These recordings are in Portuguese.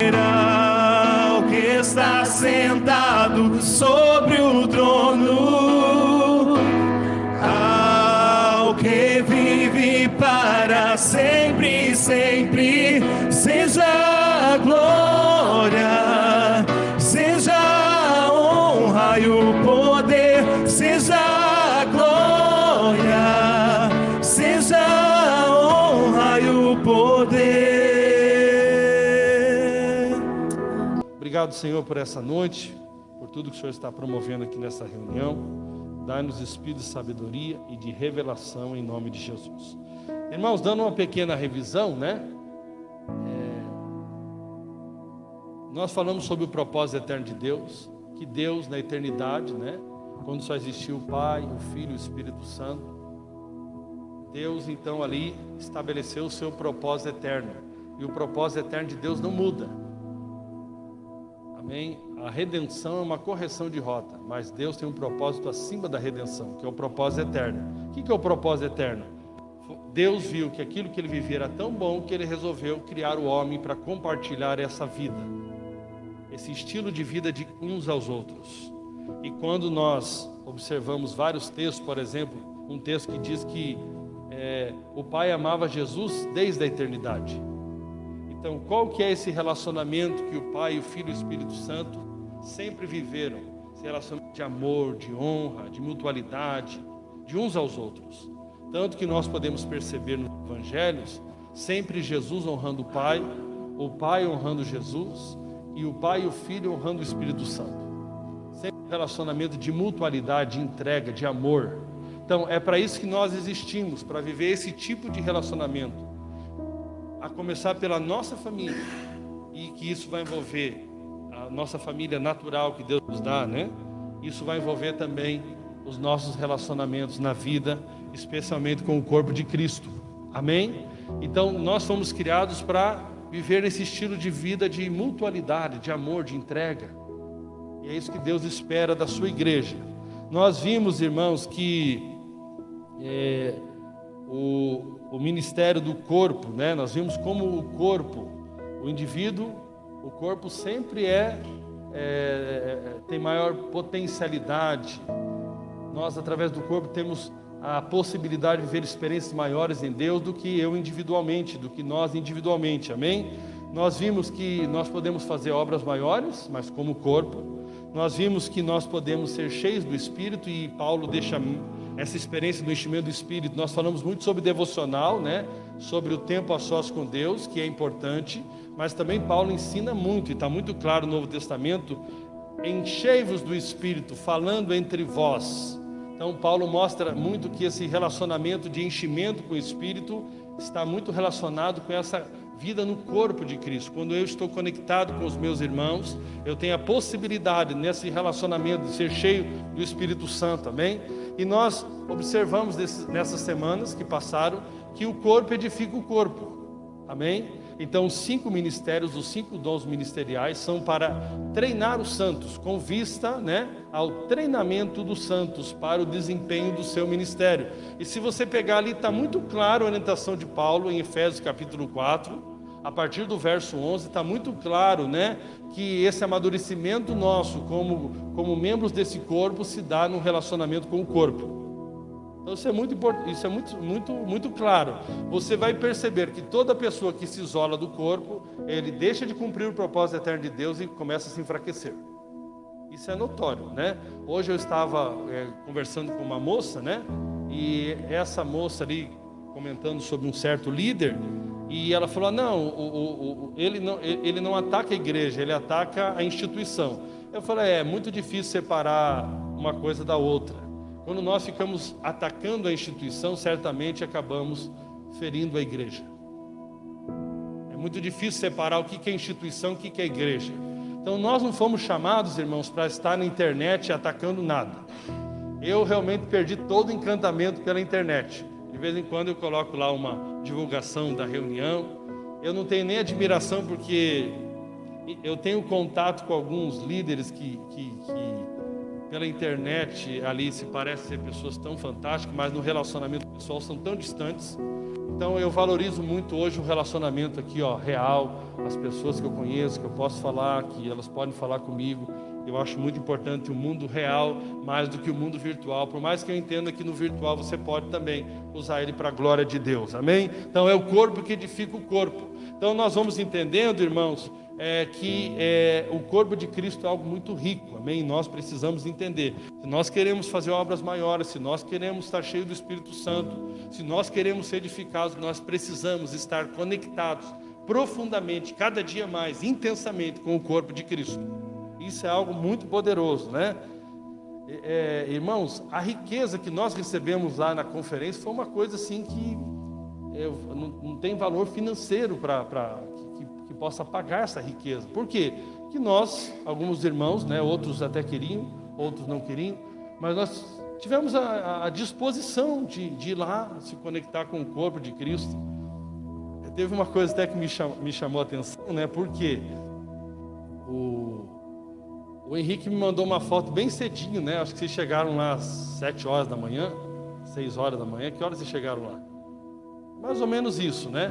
O que está sentado sobre o trono, ao que vive para sempre, sempre, seja a glória, seja a honra e o poder, seja a glória, seja a honra e o poder. Obrigado, Senhor, por essa noite, por tudo que o Senhor está promovendo aqui nessa reunião. Dai-nos espírito de sabedoria e de revelação em nome de Jesus. Irmãos, dando uma pequena revisão, né? Nós falamos sobre o propósito eterno de Deus, que Deus na eternidade, né? Quando só existiu o Pai, o Filho e o Espírito Santo, Deus então ali estabeleceu o seu propósito eterno. E o propósito eterno de Deus não muda. Amém? A redenção é uma correção de rota, mas Deus tem um propósito acima da redenção, que é o propósito eterno. O que é o propósito eterno? Deus viu que aquilo que ele vivia era tão bom que ele resolveu criar o homem para compartilhar essa vida, esse estilo de vida de uns aos outros. E quando nós observamos vários textos, por exemplo, um texto que diz que o Pai amava Jesus desde a eternidade. Então, qual que é esse relacionamento que o Pai, o Filho e o Espírito Santo sempre viveram? Esse relacionamento de amor, de honra, de mutualidade, de uns aos outros. Tanto que nós podemos perceber nos Evangelhos, sempre Jesus honrando o Pai honrando Jesus, e o Pai e o Filho honrando o Espírito Santo. Sempre um relacionamento de mutualidade, de entrega, de amor. Então, é para isso que nós existimos, para viver esse tipo de relacionamento. A começar pela nossa família, e que isso vai envolver a nossa família natural que Deus nos dá, né? Isso vai envolver também os nossos relacionamentos na vida, especialmente com o corpo de Cristo. Amém? Então, nós fomos criados para viver nesse estilo de vida de mutualidade, de amor, de entrega. E é isso que Deus espera da sua igreja. Nós vimos, irmãos, que o ministério do corpo, né? Nós vimos como o corpo, o indivíduo, o corpo sempre tem maior potencialidade. Nós, através do corpo, temos a possibilidade de viver experiências maiores em Deus do que eu individualmente, do que nós individualmente, amém? Nós vimos que nós podemos fazer obras maiores, mas como corpo. Nós vimos que nós podemos ser cheios do Espírito, e Paulo deixa essa experiência do enchimento do Espírito. Nós falamos muito sobre devocional, né? Sobre o tempo a sós com Deus, que é importante, mas também Paulo ensina muito, e está muito claro no Novo Testamento: enchei-vos do Espírito, falando entre vós. Então Paulo mostra muito que esse relacionamento de enchimento com o Espírito está muito relacionado com essa vida no corpo de Cristo. Quando eu estou conectado com os meus irmãos, eu tenho a possibilidade nesse relacionamento de ser cheio do Espírito Santo, amém? E nós observamos nessas semanas que passaram que o corpo edifica o corpo, amém? Então os 5 ministérios, os 5 dons ministeriais são para treinar os santos, com vista, né, ao treinamento dos santos para o desempenho do seu ministério. E se você pegar ali, está muito claro a orientação de Paulo em Efésios capítulo 4, a partir do verso 11, está muito claro, né, que esse amadurecimento nosso como membros desse corpo se dá no relacionamento com o corpo. Então isso é muito importante, isso é muito claro. Você vai perceber que toda pessoa que se isola do corpo, ele deixa de cumprir o propósito eterno de Deus e começa a se enfraquecer. Isso é notório, né? Hoje eu estava conversando com uma moça, né? E essa moça ali comentando sobre um certo líder, e ela falou: não, ele não ataca a igreja, ele ataca a instituição. Eu falei: é muito difícil separar uma coisa da outra. Quando nós ficamos atacando a instituição, certamente acabamos ferindo a igreja. É muito difícil separar o que é instituição e o que é igreja. Então nós não fomos chamados, irmãos, para estar na internet atacando nada. Eu realmente perdi todo o encantamento pela internet. De vez em quando eu coloco lá uma divulgação da reunião. Eu não tenho nem admiração, porque eu tenho contato com alguns líderes que pela internet ali se parece ser pessoas tão fantásticas, mas no relacionamento pessoal são tão distantes. Então eu valorizo muito hoje o relacionamento aqui, real, as pessoas que eu conheço, que eu posso falar, que elas podem falar comigo. Eu acho muito importante o mundo real mais do que o mundo virtual, por mais que eu entenda que no virtual você pode também usar ele para a glória de Deus, amém? Então é o corpo que edifica o corpo. Então nós vamos entendendo, irmãos, que o corpo de Cristo é algo muito rico, amém? Nós precisamos entender, se nós queremos fazer obras maiores, se nós queremos estar cheios do Espírito Santo, se nós queremos ser edificados, nós precisamos estar conectados profundamente, cada dia mais, intensamente com o corpo de Cristo. Isso é algo muito poderoso, né? Irmãos, a riqueza que nós recebemos lá na conferência foi uma coisa assim que não tem valor financeiro que possa pagar essa riqueza. Por quê? Que nós, alguns irmãos, né, outros até queriam, outros não queriam, mas nós tivemos a disposição de ir lá se conectar com o corpo de Cristo. Teve uma coisa até que me chamou a atenção, né? Porque o Henrique me mandou uma foto bem cedinho, né? Acho que vocês chegaram lá às 7 horas da manhã, 6 horas da manhã. Que horas vocês chegaram lá? Mais ou menos isso, né?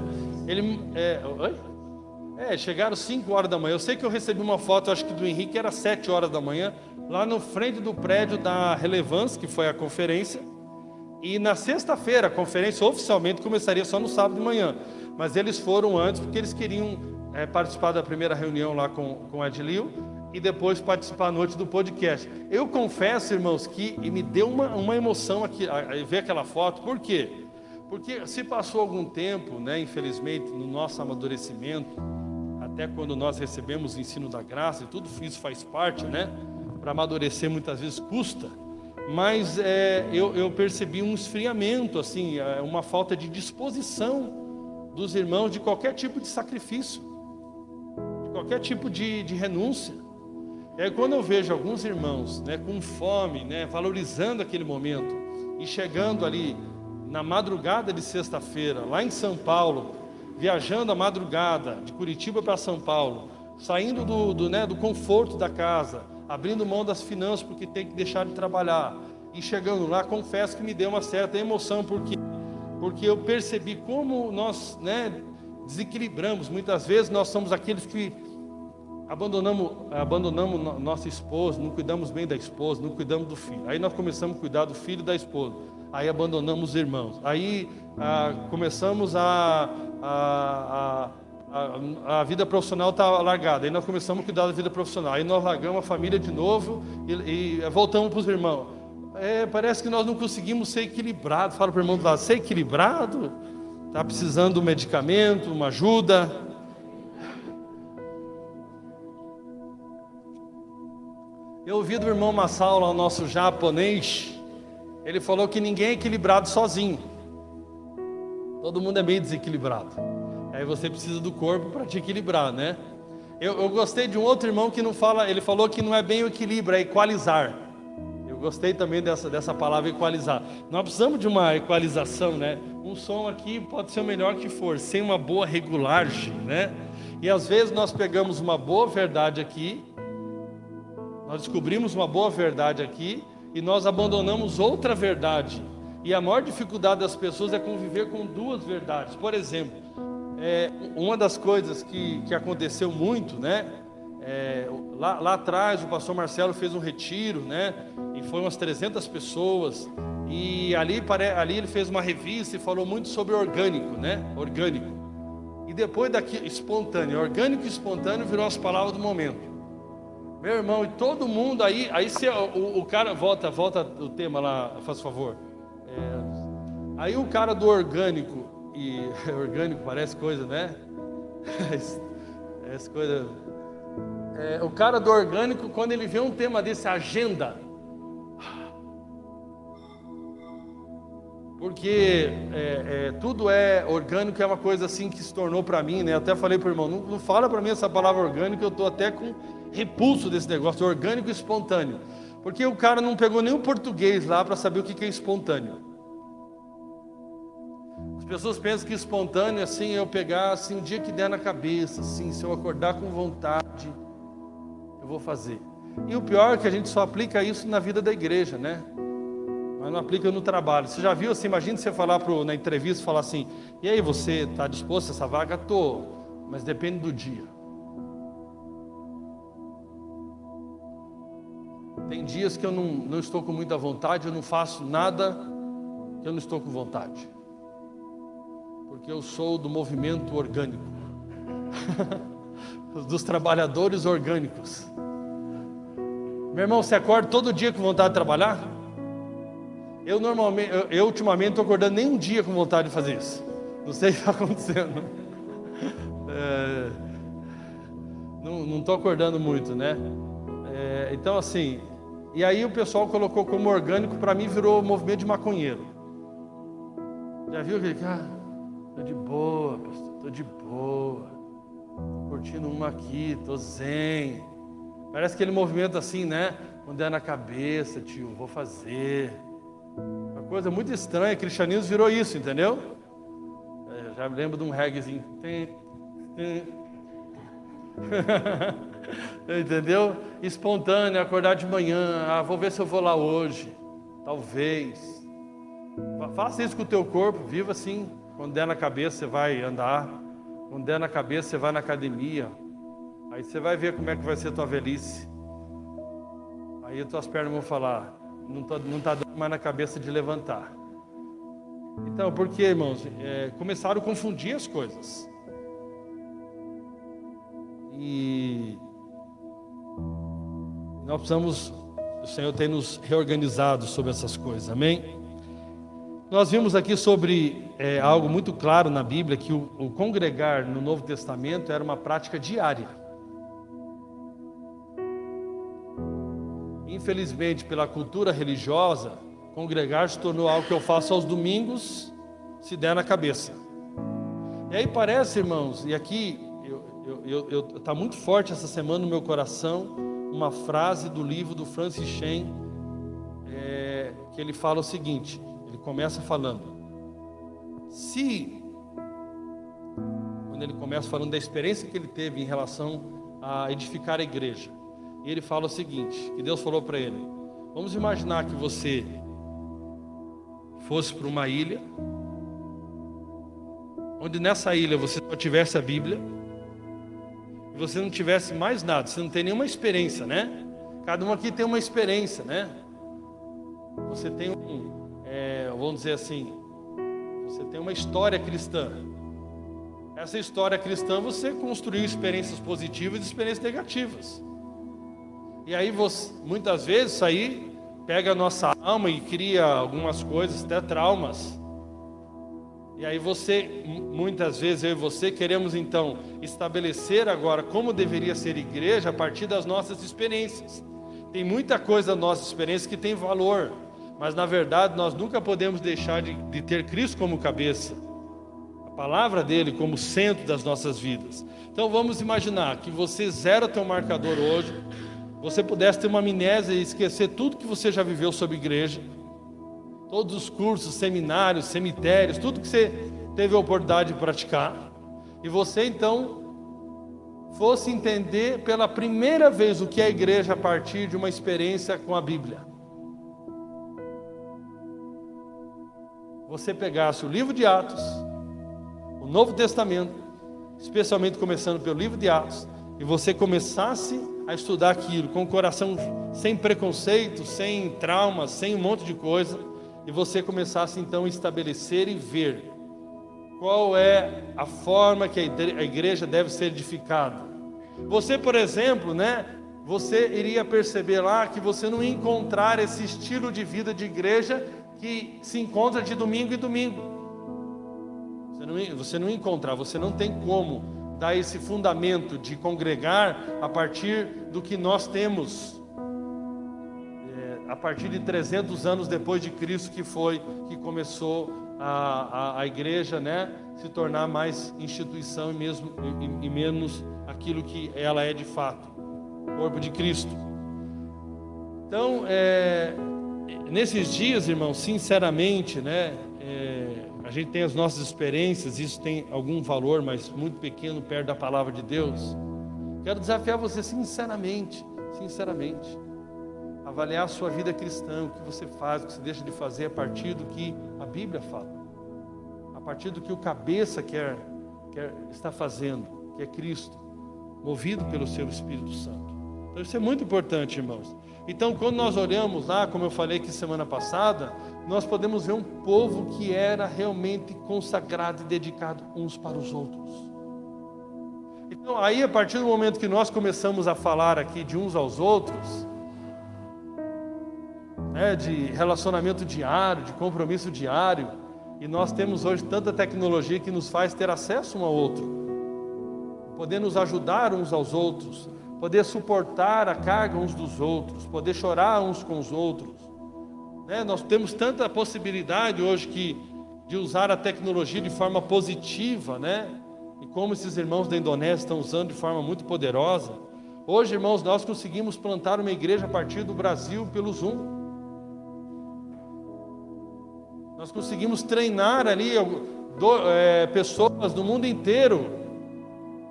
Chegaram 5 horas da manhã. Eu sei que eu recebi uma foto, acho que do Henrique era 7 horas da manhã, lá no frente do prédio da Relevância, que foi a conferência. E na sexta-feira a conferência oficialmente começaria só no sábado de manhã. Mas eles foram antes porque eles queriam participar da primeira reunião lá com a Edilil e depois participar à noite do podcast. Eu confesso, irmãos, que me deu uma emoção aqui, ver aquela foto. Por quê? Porque se passou algum tempo, né, infelizmente, no nosso amadurecimento, até quando nós recebemos o ensino da graça, e tudo isso faz parte, né? Para amadurecer muitas vezes custa. Mas eu percebi um esfriamento, assim, uma falta de disposição dos irmãos de qualquer tipo de sacrifício, de qualquer tipo de renúncia. E aí quando eu vejo alguns irmãos, né, com fome, né, valorizando aquele momento, e chegando ali na madrugada de sexta-feira, lá em São Paulo, viajando a madrugada de Curitiba para São Paulo, saindo do conforto da casa, abrindo mão das finanças porque tem que deixar de trabalhar, e chegando lá, confesso que me deu uma certa emoção, porque eu percebi como nós, né, desequilibramos. Muitas vezes nós somos aqueles que abandonamos nossa esposa, não cuidamos bem da esposa, não cuidamos do filho. Aí nós começamos a cuidar do filho e da esposa, aí abandonamos os irmãos, aí começamos a vida profissional está largada, aí nós começamos a cuidar da vida profissional, aí nós largamos a família de novo e voltamos para os irmãos. Parece que nós não conseguimos ser equilibrados. Fala para o irmão do lado, ser equilibrado, está precisando de um medicamento, uma ajuda. Eu ouvi do irmão Massal, lá, o nosso japonês, ele falou que ninguém é equilibrado sozinho, todo mundo é meio desequilibrado. Aí você precisa do corpo para te equilibrar, né? Eu gostei de um outro irmão que não fala, ele falou que não é bem o equilíbrio, é equalizar. Eu gostei também dessa palavra equalizar. Nós precisamos de uma equalização, né? Um som aqui pode ser o melhor que for, sem uma boa regulagem, né? E às vezes nós pegamos uma boa verdade aqui, nós descobrimos uma boa verdade aqui e nós abandonamos outra verdade. E a maior dificuldade das pessoas é conviver com duas verdades. Por exemplo, uma das coisas que aconteceu muito, né? Lá atrás o pastor Marcelo fez um retiro, né? E foi umas 300 pessoas. E ali ele fez uma revista e falou muito sobre orgânico, né? Orgânico. E depois daqui, espontâneo. Orgânico e espontâneo virou as palavras do momento. Meu irmão, e todo mundo aí se o cara volta o tema lá, faz favor. Aí o cara do orgânico, e orgânico parece coisa, né? Essa coisa. O cara do orgânico, quando ele vê um tema desse, agenda. Porque tudo é orgânico, é uma coisa assim que se tornou para mim, né? Eu até falei para o irmão, não fala para mim essa palavra orgânico, eu estou até com repulso desse negócio, orgânico e espontâneo. Porque o cara não pegou nem o português lá para saber o que é espontâneo. As pessoas pensam que espontâneo assim, eu pegar assim, o dia que der na cabeça, assim, se eu acordar com vontade, eu vou fazer. E o pior é que a gente só aplica isso na vida da igreja, né? mas não aplica no trabalho. Você já viu assim, imagina você falar na entrevista, falar assim, e aí, você está disposto a essa vaga? Estou, mas depende do dia. Tem dias que eu não estou com muita vontade, eu não faço nada que eu não estou com vontade. Porque eu sou do movimento orgânico. Dos trabalhadores orgânicos. Meu irmão, você acorda todo dia com vontade de trabalhar? Eu ultimamente estou acordando nem um dia com vontade de fazer isso. Não sei o que está acontecendo. Não estou acordando muito, né? Então assim, e aí o pessoal colocou como orgânico, para mim virou movimento de maconheiro. Já viu aquele cara? Estou de boa, pastor, estou de boa. Estou curtindo uma aqui, estou zen. Parece aquele movimento assim, né? Quando é na cabeça, tio, vou fazer. Uma coisa muito estranha, cristianismo virou isso, entendeu? Já me lembro de um reggaezinho. Entendeu? Espontâneo, acordar de manhã. Vou ver se eu vou lá hoje. Talvez. Faça isso com o teu corpo, viva assim. Quando der na cabeça, você vai andar. Quando der na cabeça, você vai na academia. Aí você vai ver como é que vai ser a tua velhice. Aí as tuas pernas vão falar, não tá dando mais na cabeça de levantar. Então, por quê, irmãos? Começaram a confundir as coisas. E nós precisamos, o Senhor tem nos reorganizado sobre essas coisas, amém? Nós vimos aqui sobre algo muito claro na Bíblia, que o congregar no Novo Testamento era uma prática diária. Infelizmente, pela cultura religiosa, congregar se tornou algo que eu faço aos domingos, se der na cabeça. E aí parece, irmãos, e aqui está muito forte essa semana no meu coração, uma frase do livro do Francis Chan, que ele fala o seguinte, ele começa falando, quando ele começa falando da experiência que ele teve em relação a edificar a igreja, e ele fala o seguinte, que Deus falou para ele, vamos imaginar que você fosse para uma ilha, onde nessa ilha você só tivesse a Bíblia, e você não tivesse mais nada, você não tem nenhuma experiência, né? Cada um aqui tem uma experiência, né? Você tem vamos dizer assim, você tem uma história cristã. Essa história cristã você construiu experiências positivas e experiências negativas. E aí muitas vezes isso aí pega a nossa alma e cria algumas coisas, até traumas. E aí muitas vezes eu e você queremos então estabelecer agora como deveria ser igreja a partir das nossas experiências. Tem muita coisa da nossa experiência que tem valor, mas na verdade nós nunca podemos deixar de ter Cristo como cabeça, a palavra dele como centro das nossas vidas. Então vamos imaginar que você zera teu marcador hoje, você pudesse ter uma amnésia e esquecer tudo que você já viveu sobre igreja, todos os cursos, seminários, cemitérios, tudo que você teve a oportunidade de praticar, e você então fosse entender pela primeira vez o que é a igreja a partir de uma experiência com a Bíblia. Você pegasse o livro de Atos, o Novo Testamento, especialmente começando pelo livro de Atos, e você começasse a estudar aquilo com o coração sem preconceito, sem traumas, sem um monte de coisa, e você começasse então a estabelecer e ver qual é a forma que a igreja deve ser edificada. Você, por exemplo, né, você iria perceber lá que você não ia encontrar esse estilo de vida de igreja que se encontra de domingo em domingo. Você não ia encontrar, você não tem como dar esse fundamento de congregar a partir do que nós temos, a partir de 300 anos depois de Cristo, que começou a igreja, né, se tornar mais instituição e menos aquilo que ela é de fato, o corpo de Cristo. Então, nesses dias, irmãos, sinceramente, né, a gente tem as nossas experiências, isso tem algum valor, mas muito pequeno perto da palavra de Deus. Quero desafiar você sinceramente, avaliar a sua vida cristã, o que você faz, o que você deixa de fazer a partir do que a Bíblia fala, a partir do que o cabeça está fazendo, que é Cristo, movido pelo seu Espírito Santo. Então isso é muito importante, irmãos. Então quando nós olhamos lá, como eu falei aqui semana passada, nós podemos ver um povo que era realmente consagrado e dedicado uns para os outros. Então aí, a partir do momento que nós começamos a falar aqui de uns aos outros, né, de relacionamento diário, de compromisso diário, e nós temos hoje tanta tecnologia que nos faz ter acesso um ao outro, poder nos ajudar uns aos outros, poder suportar a carga uns dos outros, poder chorar uns com os outros, né? Nós temos tanta possibilidade hoje de usar a tecnologia de forma positiva, né? E como esses irmãos da Indonésia estão usando de forma muito poderosa. Hoje, irmãos, nós conseguimos plantar uma igreja a partir do Brasil pelo Zoom. Nós conseguimos treinar ali pessoas do mundo inteiro.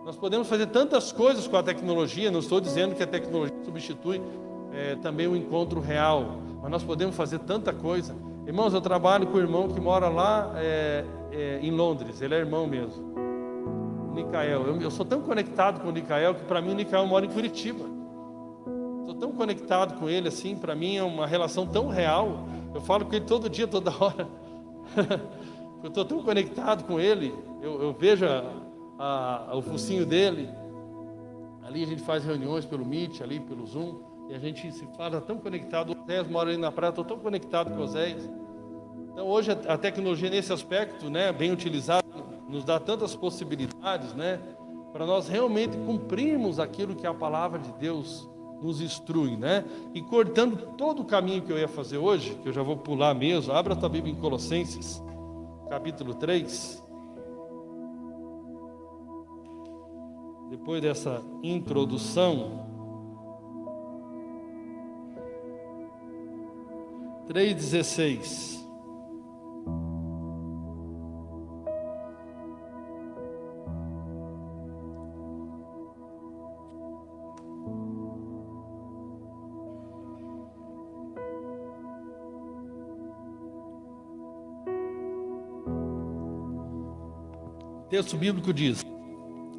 Nós podemos fazer tantas coisas com a tecnologia. Não estou dizendo que a tecnologia substitui também o encontro real, mas nós podemos fazer tanta coisa. Irmãos, eu trabalho com um irmão que mora lá em Londres. Ele é irmão mesmo, o Nicael. Eu sou tão conectado com o Nicael que para mim o Nicael mora em Curitiba. Estou tão conectado com ele assim, para mim é uma relação tão real. Eu falo com ele todo dia, toda hora. Eu estou tão conectado com ele. Eu vejo o focinho dele. Ali a gente faz reuniões pelo Meet, ali pelo Zoom, e a gente se fala tão conectado. O Oséias mora ali na praia, estou tão conectado com o Oséias. Então hoje a tecnologia nesse aspecto, né, bem utilizada, nos dá tantas possibilidades, né, para nós realmente cumprirmos aquilo que a palavra de Deus nos instrui, né? E cortando todo o caminho que eu ia fazer hoje, que eu já vou pular mesmo, abra a tua Bíblia em Colossenses, capítulo 3. Depois dessa introdução, 3,16. O texto bíblico diz: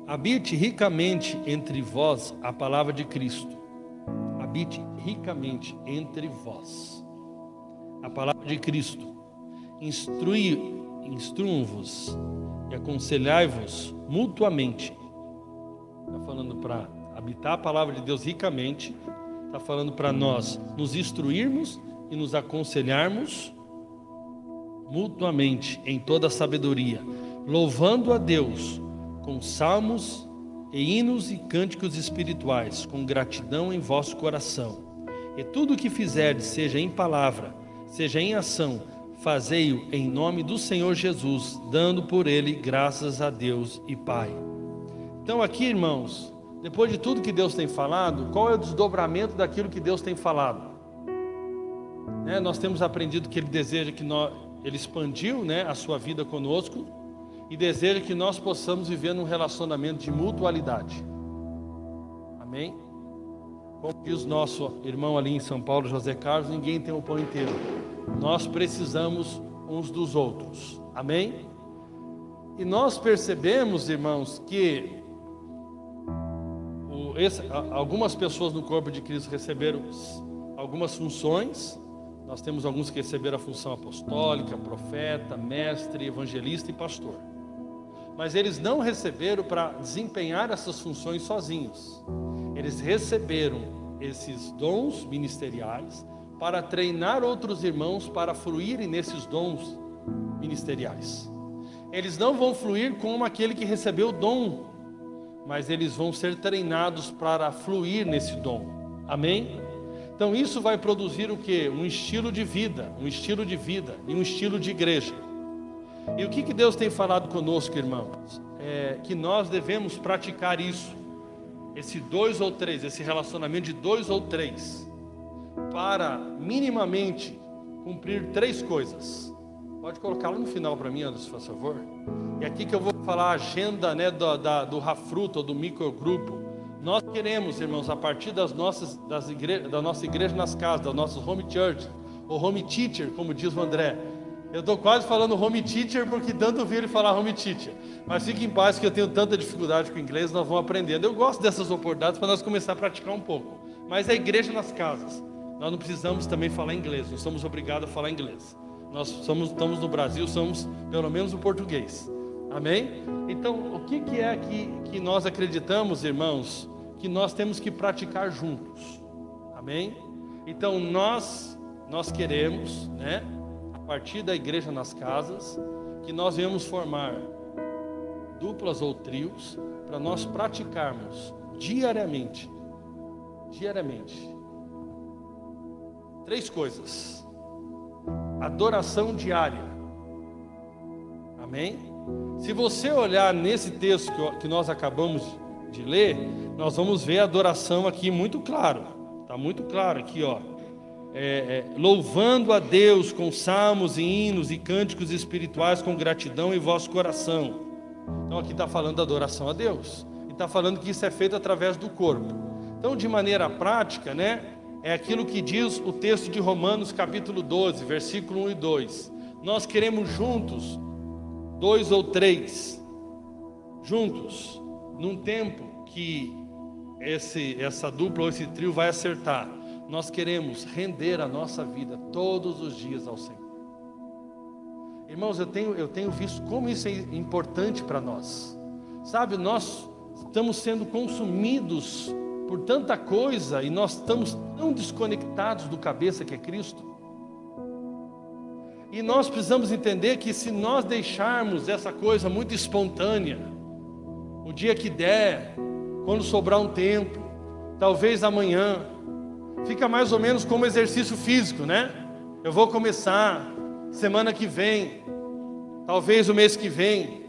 habite ricamente entre vós a palavra de Cristo. Habite ricamente entre vós a palavra de Cristo. Instruam-vos e aconselhai-vos mutuamente. Está falando para habitar a palavra de Deus ricamente. Está falando para nós nos instruirmos e nos aconselharmos mutuamente em toda a sabedoria, louvando a Deus com salmos e hinos e cânticos espirituais, com gratidão em vosso coração. E tudo o que fizerdes, seja em palavra, seja em ação, fazei-o em nome do Senhor Jesus, dando por ele graças a Deus e Pai. Então aqui, irmãos, depois de tudo que Deus tem falado, qual é o desdobramento daquilo que Deus tem falado? Nós temos aprendido que Ele deseja que Ele expandiu, a sua vida conosco, e deseja que nós possamos viver num relacionamento de mutualidade. Amém? Como diz nosso irmão ali em São Paulo, José Carlos, ninguém tem o pão inteiro. Nós precisamos uns dos outros. Amém? E nós percebemos, irmãos, que algumas pessoas no corpo de Cristo receberam algumas funções. Nós temos alguns que receberam a função apostólica, profeta, mestre, evangelista e pastor. Mas eles não receberam para desempenhar essas funções sozinhos. Eles receberam esses dons ministeriais para treinar outros irmãos para fluírem nesses dons ministeriais. Eles não vão fluir como aquele que recebeu o dom, mas eles vão ser treinados para fluir nesse dom. Amém? Então isso vai produzir o quê? Um estilo de vida e um estilo de igreja. E o que Deus tem falado conosco, irmãos? Que nós devemos praticar isso, esse 2 ou 3, esse relacionamento de 2 ou 3, para minimamente cumprir 3 coisas. Pode colocar lá no final para mim, Anderson, por favor. E aqui que eu vou falar a agenda do Rafruta, ou do microgrupo, Nós queremos, irmãos, a partir da nossa igreja nas casas, da nossa home church, ou home teacher, como diz o André. Eu estou quase falando home teacher, porque tanto ouvi ele falar home teacher. Mas fique em paz, que eu tenho tanta dificuldade com o inglês, nós vamos aprendendo. Eu gosto dessas oportunidades para nós começar a praticar um pouco. Mas a igreja nas casas, nós não precisamos também falar inglês, não somos obrigados a falar inglês. Nós estamos no Brasil, somos pelo menos o português. Amém? Então, o que é que nós acreditamos, irmãos, que nós temos que praticar juntos? Amém? Então, nós queremos, né, a partir da igreja nas casas, que nós venhamos formar duplas ou trios, para nós praticarmos diariamente, 3 coisas. Adoração diária. Amém? Se você olhar nesse texto que nós acabamos de ler, nós vamos ver a adoração aqui muito claro. Está muito claro aqui, ó. Louvando a Deus com salmos e hinos e cânticos espirituais com gratidão em vosso coração. Então aqui está falando da adoração a Deus. E está falando que isso é feito através do corpo. Então, de maneira prática, né, é aquilo que diz o texto de Romanos capítulo 12, versículo 1 e 2. Nós queremos juntos, 2 ou 3, juntos, num tempo que essa dupla ou esse trio vai acertar. Nós queremos render a nossa vida todos os dias ao Senhor. Irmãos, eu tenho visto como isso é importante para nós. Sabe, nós estamos sendo consumidos por tanta coisa e nós estamos tão desconectados do cabeça que é Cristo. E nós precisamos entender que se nós deixarmos essa coisa muito espontânea, o dia que der, quando sobrar um tempo, talvez amanhã, fica mais ou menos como exercício físico, né? Eu vou começar semana que vem, talvez o mês que vem,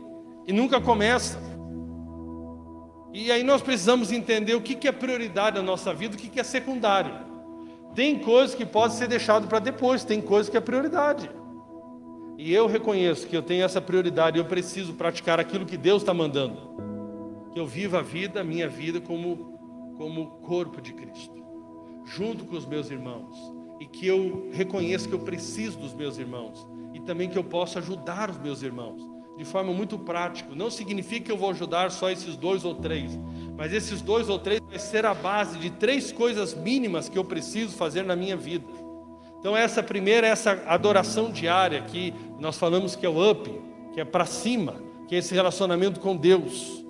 e nunca começa. E aí nós precisamos entender o que é prioridade na nossa vida, o que é secundário. Tem coisas que podem ser deixadas para depois, tem coisas que é prioridade. E eu reconheço que eu tenho essa prioridade, eu preciso praticar aquilo que Deus está mandando. Que eu viva a vida, minha vida, como corpo de Cristo, junto com os meus irmãos. E que eu reconheça que eu preciso dos meus irmãos. E também que eu possa ajudar os meus irmãos. De forma muito prática. Não significa que eu vou ajudar só esses 2 ou 3. Mas esses 2 ou 3 vai ser a base de 3 coisas mínimas que eu preciso fazer na minha vida. Então essa primeira é essa adoração diária que nós falamos que é o up, que é para cima, que é esse relacionamento com Deus.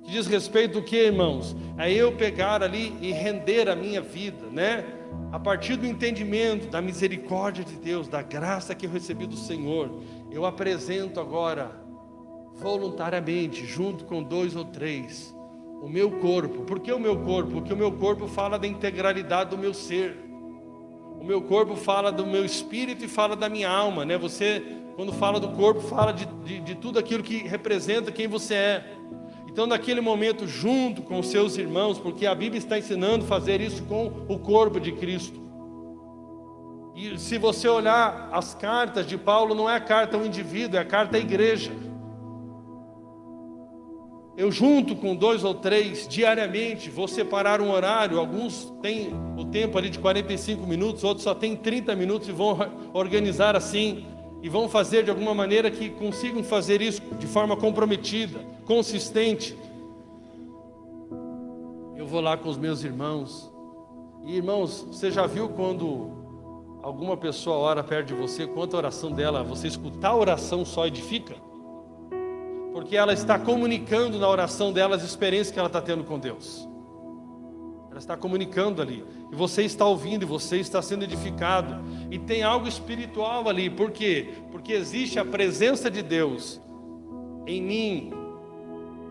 Que diz respeito do que, irmãos? É eu pegar ali e render a minha vida, né? A partir do entendimento da misericórdia de Deus, da graça que eu recebi do Senhor, eu apresento agora, voluntariamente, junto com 2 ou 3, o meu corpo. Por que o meu corpo? Porque o meu corpo fala da integralidade do meu ser. O meu corpo fala do meu espírito e fala da minha alma, né? Você, quando fala do corpo, fala de tudo aquilo que representa quem você é. Então, naquele momento, junto com os seus irmãos, porque a Bíblia está ensinando a fazer isso com o corpo de Cristo. E se você olhar as cartas de Paulo, não é a carta ao indivíduo, é a carta à igreja. Eu junto com 2 ou 3, diariamente, vou separar um horário. Alguns têm o tempo ali de 45 minutos, outros só têm 30 minutos e vão organizar assim. E vão fazer de alguma maneira que consigam fazer isso de forma comprometida, consistente. Eu vou lá com os meus irmãos. E irmãos, você já viu quando alguma pessoa ora perto de você, quanto a oração dela, você escutar a oração só edifica? Porque ela está comunicando na oração dela as experiências que ela está tendo com Deus. Ela está comunicando ali. E você está ouvindo, e você está sendo edificado. E tem algo espiritual ali. Por quê? Porque existe a presença de Deus em mim,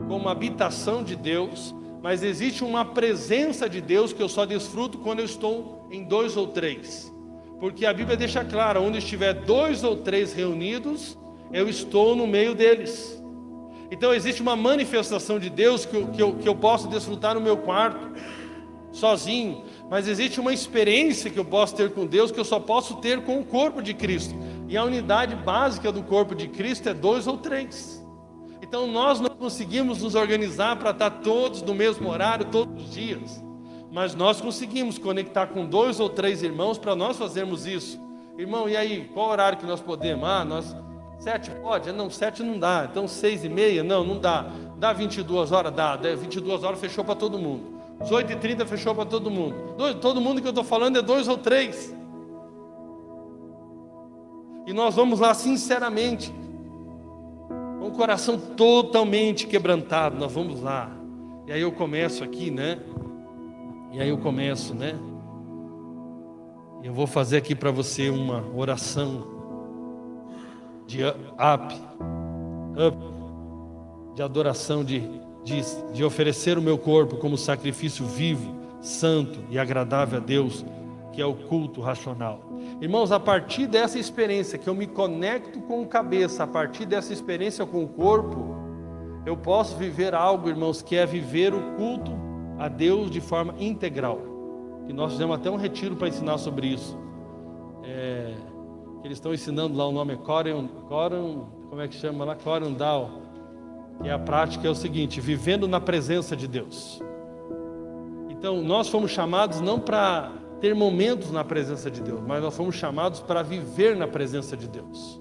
como habitação de Deus. Mas existe uma presença de Deus que eu só desfruto quando eu estou em 2 ou 3. Porque a Bíblia deixa claro, onde estiver 2 ou 3 reunidos, eu estou no meio deles. Então existe uma manifestação de Deus que eu posso desfrutar no meu quarto, sozinho. Mas existe uma experiência que eu posso ter com Deus, que eu só posso ter com o corpo de Cristo. E a unidade básica do corpo de Cristo é 2 ou 3. Então nós não conseguimos nos organizar para estar todos no mesmo horário, todos os dias. Mas nós conseguimos conectar com 2 ou 3 irmãos para nós fazermos isso. Irmão, e aí, qual horário que nós podemos? 7 pode? Não, 7 não dá. Então 6h30? Não dá. Dá 22 horas? Dá. 22 horas fechou para todo mundo. Às 8h30 fechou para todo mundo. Todo mundo que eu estou falando é 2 ou 3. E nós vamos lá sinceramente, com o coração totalmente quebrantado, nós vamos lá. E aí eu começo aqui, né? Eu vou fazer aqui para você uma oração de de adoração, de oferecer o meu corpo como sacrifício vivo, santo e agradável a Deus, que é o culto racional. Irmãos, a partir dessa experiência que eu me conecto com a cabeça, a partir dessa experiência com o corpo, eu posso viver algo, irmãos, que é viver o culto a Deus de forma integral. Que nós fizemos até um retiro para ensinar sobre isso. Eles estão ensinando lá, o nome é Koren, como é que chama lá? Koren Dao. E a prática é o seguinte: vivendo na presença de Deus. Então nós fomos chamados não para ter momentos na presença de Deus, mas nós fomos chamados para viver na presença de Deus.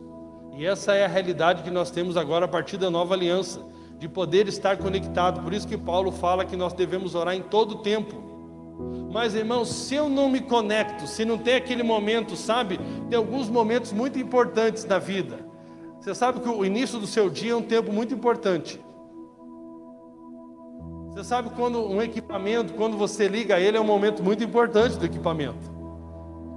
E essa é a realidade que nós temos agora a partir da nova aliança, de poder estar conectado. Por isso que Paulo fala que nós devemos orar em todo o tempo. Mas, irmãos, se eu não me conecto, se não tem aquele momento, sabe? Tem alguns momentos muito importantes da vida. Você sabe que o início do seu dia é um tempo muito importante. Você sabe quando um equipamento, quando você liga ele, é um momento muito importante do equipamento.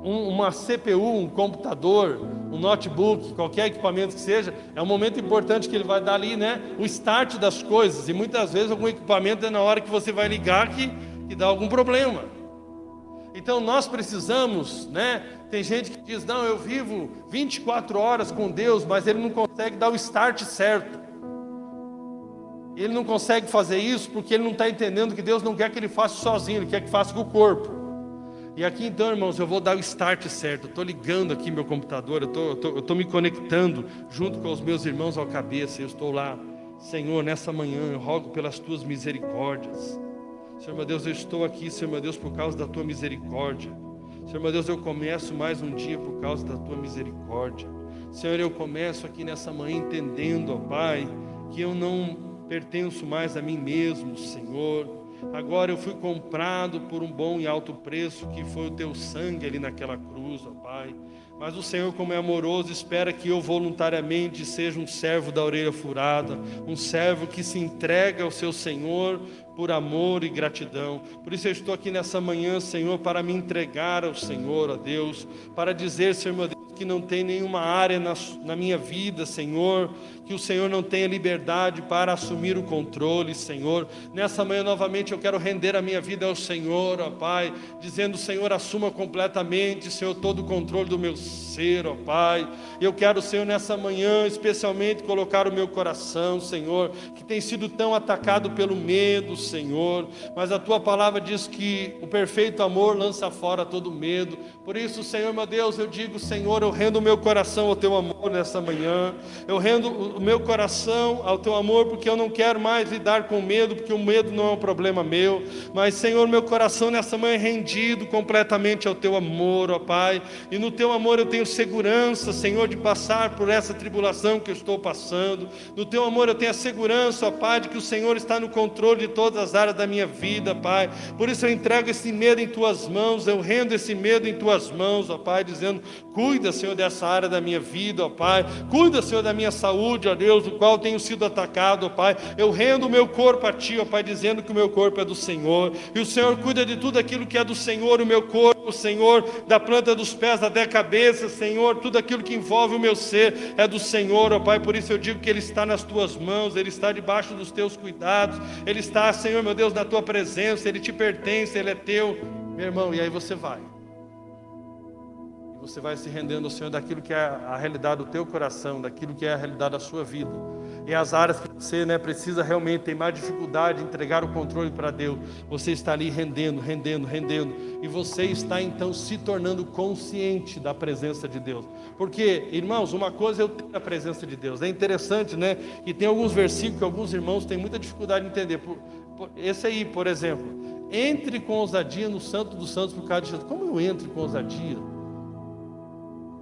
Uma CPU, um computador, um notebook, qualquer equipamento que seja, é um momento importante que ele vai dar ali, né? O start das coisas. E muitas vezes algum equipamento é na hora que você vai ligar que dá algum problema. Então nós precisamos, né? Tem gente que diz, não, eu vivo 24 horas com Deus, mas ele não consegue dar o start certo. Ele não consegue fazer isso porque ele não está entendendo que Deus não quer que ele faça sozinho, Ele quer que faça com o corpo. E aqui então, irmãos, eu vou dar o start certo. Eu estou ligando aqui meu computador, eu estou me conectando junto com os meus irmãos ao cabeça. Eu estou lá, Senhor, nessa manhã eu rogo pelas Tuas misericórdias. Senhor meu Deus, eu estou aqui, Senhor meu Deus, por causa da Tua misericórdia. Senhor meu Deus, eu começo mais um dia por causa da Tua misericórdia. Senhor, eu começo aqui nessa manhã entendendo, ó Pai, que eu não pertenço mais a mim mesmo, Senhor. Agora eu fui comprado por um bom e alto preço, que foi o Teu sangue ali naquela cruz, ó Pai. Mas o Senhor, como é amoroso, espera que eu voluntariamente seja um servo da orelha furada, um servo que se entrega ao seu Senhor por amor e gratidão. Por isso eu estou aqui nessa manhã, Senhor, para me entregar ao Senhor, a Deus, para dizer, Senhor meu Deus, que não tem nenhuma área na minha vida, Senhor, que o Senhor não tenha liberdade para assumir o controle, Senhor. Nessa manhã novamente eu quero render a minha vida ao Senhor, ó Pai, dizendo, Senhor, assuma completamente, Senhor, todo o controle do meu ser, ó Pai. Eu quero, Senhor, nessa manhã especialmente colocar o meu coração, Senhor, que tem sido tão atacado pelo medo, Senhor, mas a Tua palavra diz que o perfeito amor lança fora todo medo. Por isso, Senhor meu Deus, eu digo, Senhor, eu rendo o meu coração ao Teu amor nessa manhã. Eu rendo o meu coração ao Teu amor, porque eu não quero mais lidar com medo, porque o medo não é um problema meu. Mas, Senhor, meu coração nessa manhã é rendido completamente ao Teu amor, ó Pai. E no Teu amor eu tenho segurança, Senhor, de passar por essa tribulação que eu estou passando. No Teu amor eu tenho a segurança, ó Pai, de que o Senhor está no controle de todas as áreas da minha vida, Pai. Por isso eu entrego esse medo em Tuas mãos, eu rendo esse medo em Tuas mãos, ó Pai, dizendo, cuida, Senhor, dessa área da minha vida, ó Pai. Cuida, Senhor, da minha saúde, ó Deus, do qual tenho sido atacado, ó Pai. Eu rendo o meu corpo a Ti, ó Pai, dizendo que o meu corpo é do Senhor. E o Senhor cuida de tudo aquilo que é do Senhor, o meu corpo, Senhor, da planta dos pés até a cabeça, Senhor. Tudo aquilo que envolve o meu ser é do Senhor, ó Pai. Por isso eu digo que Ele está nas Tuas mãos, Ele está debaixo dos Teus cuidados. Ele está, Senhor, meu Deus, na Tua presença. Ele te pertence, Ele é Teu, meu irmão. E aí você vai. você vai se rendendo ao Senhor daquilo que é a realidade do teu coração, daquilo que é a realidade da sua vida. E as áreas que você precisa realmente, tem mais dificuldade de entregar o controle para Deus, você está ali rendendo, e você está então se tornando consciente da presença de Deus. Porque, irmãos, uma coisa é eu ter a presença de Deus. É interessante, que tem alguns versículos que alguns irmãos têm muita dificuldade de entender. Esse aí, por exemplo, entre com ousadia no Santo dos Santos por causa de Jesus. Como eu entro com ousadia?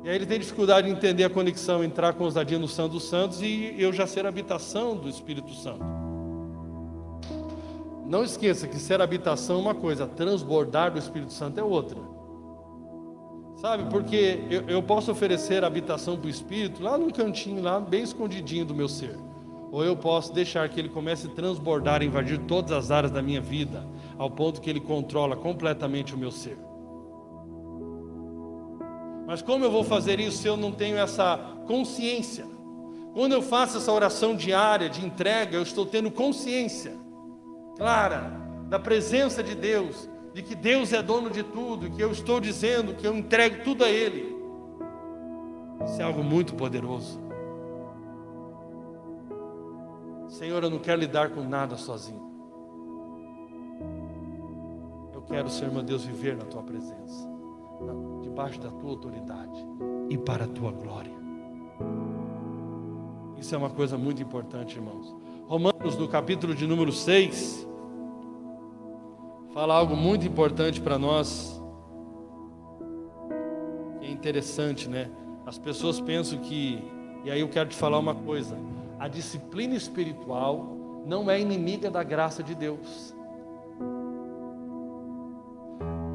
E aí ele tem dificuldade de entender a conexão, entrar com ousadia no Santo dos Santos e eu já ser a habitação do Espírito Santo. Não esqueça que ser habitação é uma coisa, transbordar do Espírito Santo é outra. Sabe, porque eu posso oferecer habitação para o Espírito lá no cantinho, lá bem escondidinho do meu ser. Ou eu posso deixar que ele comece a transbordar, invadir todas as áreas da minha vida, ao ponto que ele controla completamente o meu ser. Mas como eu vou fazer isso se eu não tenho essa consciência? Quando eu faço essa oração diária de entrega, eu estou tendo consciência clara da presença de Deus, de que Deus é dono de tudo, que eu estou dizendo que eu entrego tudo a Ele. Isso é algo muito poderoso. Senhor, eu não quero lidar com nada sozinho. Eu quero, Senhor meu Deus, viver na Tua presença, debaixo da Tua autoridade e para a Tua glória. Isso é uma coisa muito importante, irmãos. Romanos, no capítulo de número 6, fala algo muito importante para nós. É interessante, As pessoas pensam que, e aí eu quero te falar uma coisa, a disciplina espiritual não é inimiga da graça de Deus.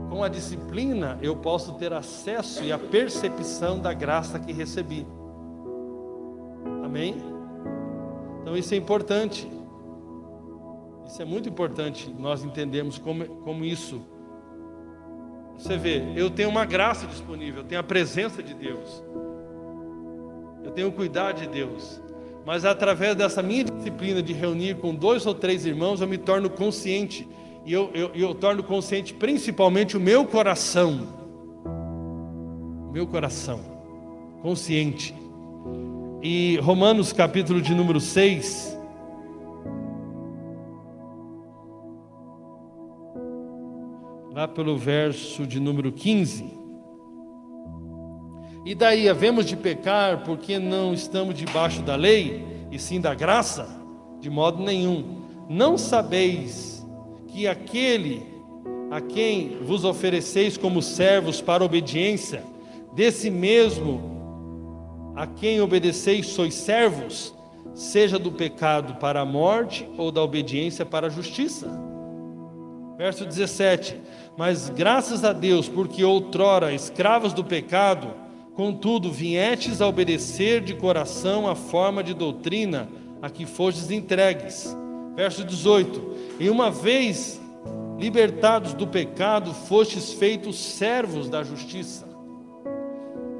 Com a disciplina eu posso ter acesso e a percepção da graça que recebi. Amém? Então isso é importante. Isso é muito importante nós entendermos como isso. Você vê, eu tenho uma graça disponível, eu tenho a presença de Deus, eu tenho o cuidado de Deus, mas através dessa minha disciplina de reunir com 2 ou 3 irmãos, eu me torno consciente, e eu torno consciente principalmente o meu coração, consciente. E Romanos capítulo de número 6, lá pelo verso de número 15. E daí, havemos de pecar porque não estamos debaixo da lei, e sim da graça? De modo nenhum. Não sabeis que aquele a quem vos ofereceis como servos para obediência, desse mesmo a quem obedeceis sois servos, seja do pecado para a morte ou da obediência para a justiça? Verso 17. Mas graças a Deus, porque outrora escravos do pecado, contudo viestes a obedecer de coração a forma de doutrina a que fostes entregues. Verso 18. E uma vez libertados do pecado, fostes feitos servos da justiça.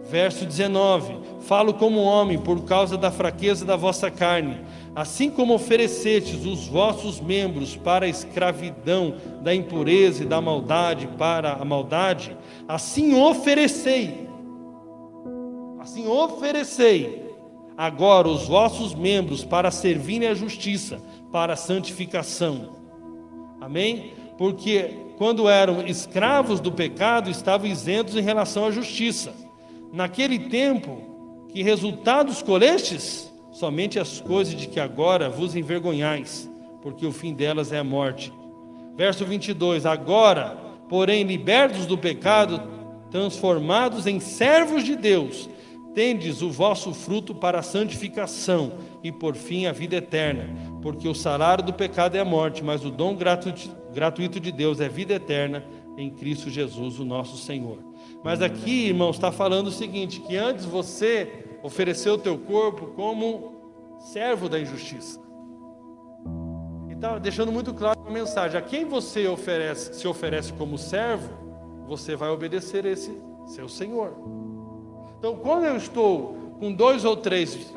Verso 19. Falo como homem por causa da fraqueza da vossa carne. Assim como oferecestes os vossos membros para a escravidão da impureza e da maldade para a maldade, assim oferecei agora os vossos membros para servirem à justiça, para a santificação. Amém? Porque quando eram escravos do pecado, estavam isentos em relação à justiça. Naquele tempo, que resultados colhestes? Somente as coisas de que agora vos envergonhais, porque o fim delas é a morte. Verso 22. Agora, porém, libertos do pecado, transformados em servos de Deus, tendes o vosso fruto para a santificação e por fim a vida eterna, porque o salário do pecado é a morte, mas o dom gratuito de Deus é vida eterna em Cristo Jesus, o nosso Senhor. Mas aqui, irmãos, está falando o seguinte, que antes você ofereceu o teu corpo como servo da injustiça. E está deixando muito claro a mensagem: a quem você se oferece como servo, você vai obedecer esse seu Senhor. Então, quando eu estou com 2 ou 3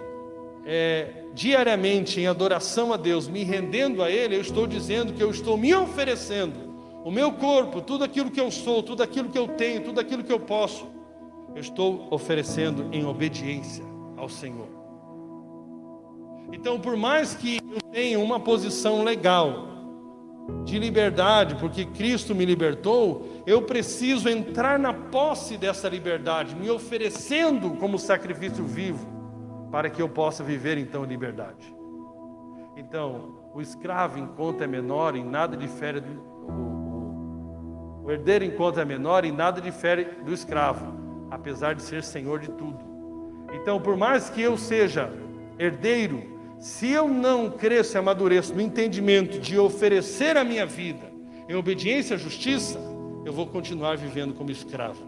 diariamente em adoração a Deus, me rendendo a Ele, eu estou dizendo que eu estou me oferecendo o meu corpo, tudo aquilo que eu sou, tudo aquilo que eu tenho, tudo aquilo que eu posso, eu estou oferecendo em obediência ao Senhor. Então, por mais que eu tenha uma posição legal de liberdade, porque Cristo me libertou, eu preciso entrar na posse dessa liberdade, me oferecendo como sacrifício vivo, para que eu possa viver então em liberdade. Então, o escravo, enquanto é menor, em nada difere o herdeiro, enquanto é menor, em nada difere do escravo, apesar de ser senhor de tudo. Então, por mais que eu seja herdeiro, se eu não cresço e amadureço no entendimento de oferecer a minha vida em obediência à justiça, eu vou continuar vivendo como escravo.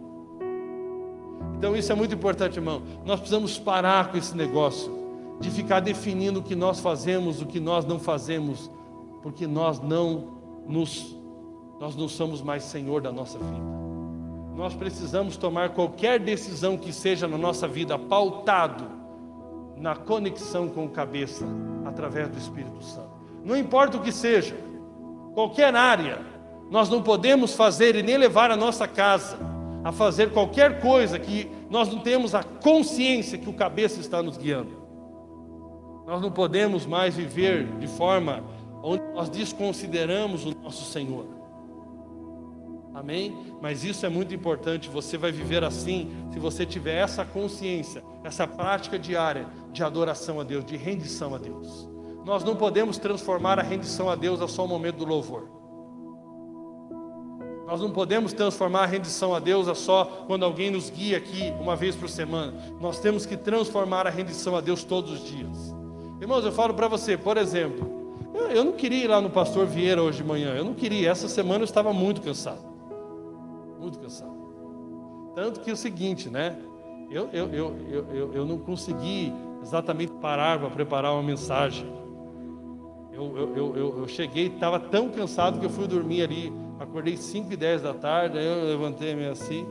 Então isso é muito importante, irmão. Nós precisamos parar com esse negócio de ficar definindo o que nós fazemos, o que nós não fazemos, porque nós não somos mais senhor da nossa vida. Nós precisamos tomar qualquer decisão que seja na nossa vida pautado na conexão com o cabeça, através do Espírito Santo. Não importa o que seja, qualquer área, nós não podemos fazer e nem levar a nossa casa a fazer qualquer coisa que nós não temos a consciência que o cabeça está nos guiando. Nós não podemos mais viver de forma onde nós desconsideramos o nosso Senhor. Amém? Mas isso é muito importante. Você vai viver assim se você tiver essa consciência, essa prática diária de adoração a Deus, de rendição a Deus. Nós não podemos transformar a rendição a Deus a só o momento do louvor. Nós não podemos transformar a rendição a Deus a só quando alguém nos guia aqui uma vez por semana. Nós temos que transformar a rendição a Deus todos os dias. Irmãos, eu falo para você, por exemplo, eu não queria ir lá no pastor Vieira hoje de manhã. Eu não queria, essa semana eu estava muito cansado. Muito cansado. Tanto que é o seguinte, né? Eu não consegui exatamente parar para preparar uma mensagem. Eu cheguei, estava tão cansado que eu fui dormir ali. Acordei 5h10 da tarde, aí eu levantei meio assim.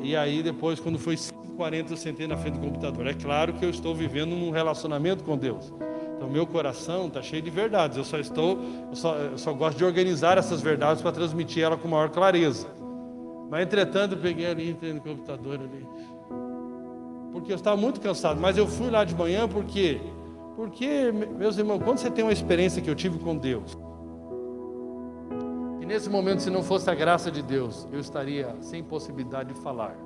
E aí depois, quando foi 5h40, eu sentei na frente do computador. É claro que eu estou vivendo um relacionamento com Deus. Então meu coração está cheio de verdades. Eu só gosto de organizar essas verdades para transmitir ela com maior clareza. Mas entretanto eu peguei ali, entrei no computador ali. Porque eu estava muito cansado. Mas eu fui lá de manhã porque, meus irmãos, quando você tem uma experiência que eu tive com Deus, e nesse momento, se não fosse a graça de Deus, eu estaria sem possibilidade de falar